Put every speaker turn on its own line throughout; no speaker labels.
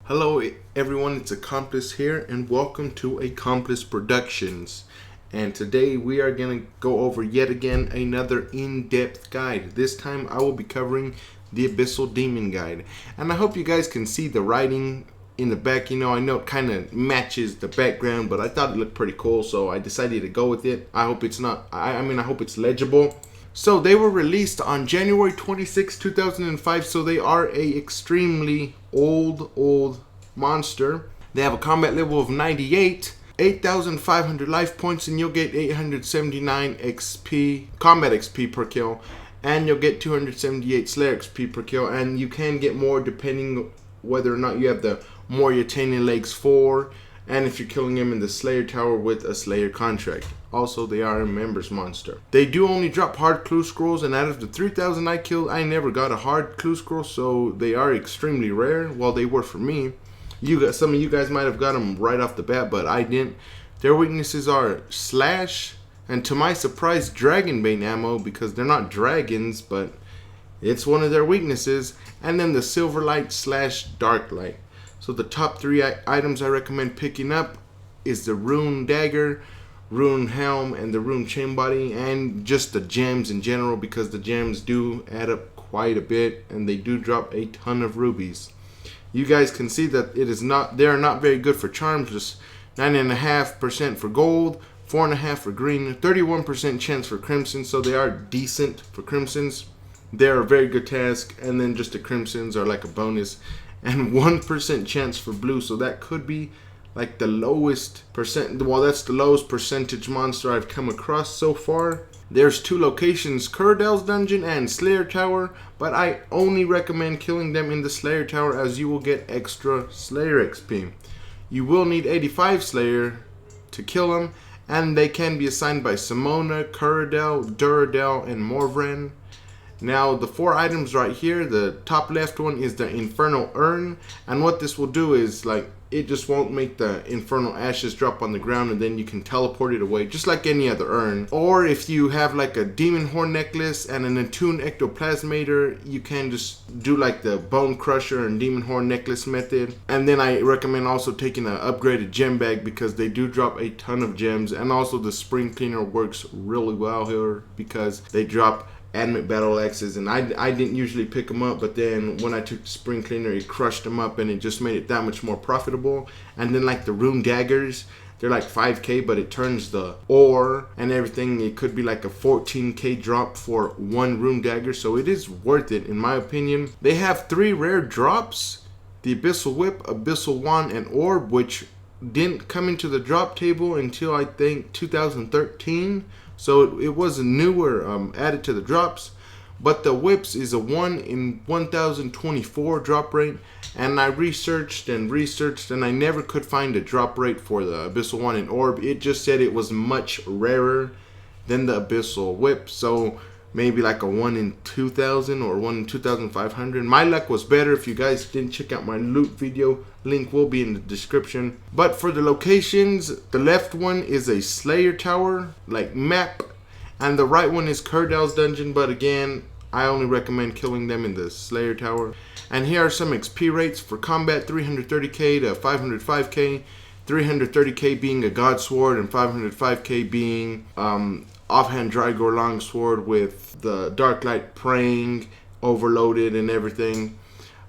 Hello everyone, it's Accomplice here and welcome to Accomplice Productions. And today we are going to go over yet again another in-depth guide. This time I will be covering the Abyssal Demon Guide. And I hope you guys can see the writing in the back. I know it kind of matches the background, but I thought it looked pretty cool, so I decided to go with it. I hope it's not, I hope it's legible. So they were released on January 26, 2005, so they are a extremely old monster. They have a combat level of 98, 8,500 life points, and you'll get 879 XP, combat XP per kill, and you'll get 278 Slayer XP per kill, and you can get more depending whether or not you have the Moriatanian Legs 4, and if you're killing him in the Slayer Tower with a Slayer contract. Also, they are a members monster. They do only drop hard clue scrolls, and out of the 3,000 I killed, I never got a hard clue scroll, so they are extremely rare. Well, they were for me. Some of you guys might have got them right off the bat, but I didn't. Their weaknesses are Slash, and to my surprise, Dragonbane ammo, because they're not dragons, but it's one of their weaknesses, and then the Silverlight / Darklight. So the top three items I recommend picking up is the Rune Dagger, Rune Helm, and the Rune Chain Body, and just the gems in general, because the gems do add up quite a bit, and they do drop a ton of rubies. You guys can see that they are not very good for charms, just 9.5% for gold, 4.5% for green, 31% chance for crimson, so they are decent for crimsons. They're a very good task, and then just the crimsons are like a bonus, and 1% chance for blue, so that could be like the lowest percent. Well, that's the lowest percentage monster I've come across so far. There's two locations, Curdell's Dungeon and Slayer Tower, but I only recommend killing them in the Slayer Tower, as you will get extra Slayer XP. You will need 85 Slayer to kill them, and they can be assigned by Simona, Curdell, Duradel, and Morvran. Now, the four items right here, the top left one is the Infernal Urn, and what this will do is, it just won't make the Infernal Ashes drop on the ground, and then you can teleport it away, just like any other urn. Or if you have like a Demon Horn Necklace and an Attuned Ectoplasmator, you can just do like the Bone Crusher and Demon Horn Necklace method. And then I recommend also taking an upgraded gem bag, because they do drop a ton of gems, and also the Spring Cleaner works really well here, because they drop Adamant Battle Axes, and I didn't usually pick them up, but then when I took the Spring Cleaner, it crushed them up, and it just made it that much more profitable. And then like the Rune Daggers, they're like 5k, but it turns the ore and everything. It could be like a 14k drop for one Rune Dagger, so it is worth it in my opinion. They have 3 rare drops, the Abyssal Whip, Abyssal Wand, and Orb, which didn't come into the drop table until I think 2013. So it was a newer added to the drops. But the whips is a 1 in 1024 drop rate, and I researched and I never could find a drop rate for the Abyssal Wand and Orb. It just said it was much rarer than the Abyssal Whip, so maybe like a 1 in 2000 or 1 in 2500. My luck was better. If you guys didn't check out my loot video, link will be in the description. But for the locations, the left one is a Slayer Tower like map, and the right one is Curdell's Dungeon, but again, I only recommend killing them in the Slayer Tower. And here are some XP rates for combat: 330k to 505k, 330k being a God Sword, and 505k being offhand Drygore Longsword with the Darklight Praying overloaded and everything.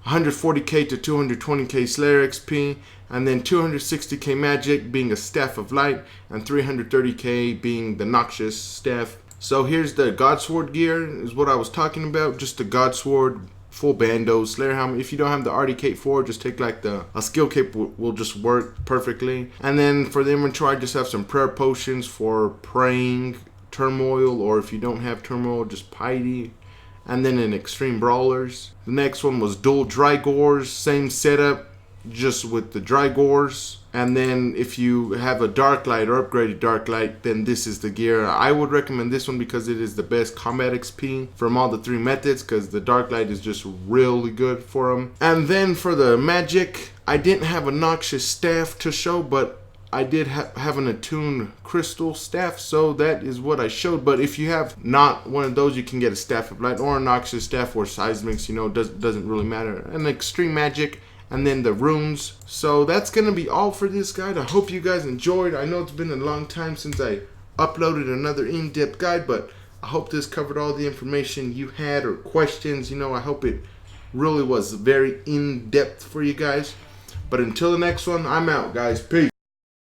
140k to 220k Slayer XP, and then 260k Magic being a Staff of Light, and 330k being the Noxious Staff. So here's the God Sword gear, is what I was talking about. Just the God Sword, full bandos, Slayer helmet. If you don't have the RD Cape 4, just take like a skill cape will just work perfectly. And then for the inventory, I just have some prayer potions for praying, turmoil, or if you don't have turmoil, just piety. And then in extreme brawlers, the next one was dual Drygores, same setup, just with the Drygores. And then if you have a Darklight or upgraded Darklight, then this is the gear. I would recommend this one because it is the best combat XP from all the 3 methods, because the Darklight is just really good for them. And then for the magic, I didn't have a Noxious Staff to show, but I did have an attuned crystal staff, so that is what I showed. But if you have not one of those, you can get a Staff of Light or a Noxious Staff or Seismics, doesn't really matter. An extreme magic and then the runes. So that's gonna be all for this guide. I hope you guys enjoyed. I know it's been a long time since I uploaded another in-depth guide, but I hope this covered all the information you had or questions. You know, I hope it really was very in-depth for you guys. But until the next one, I'm out, guys. Peace.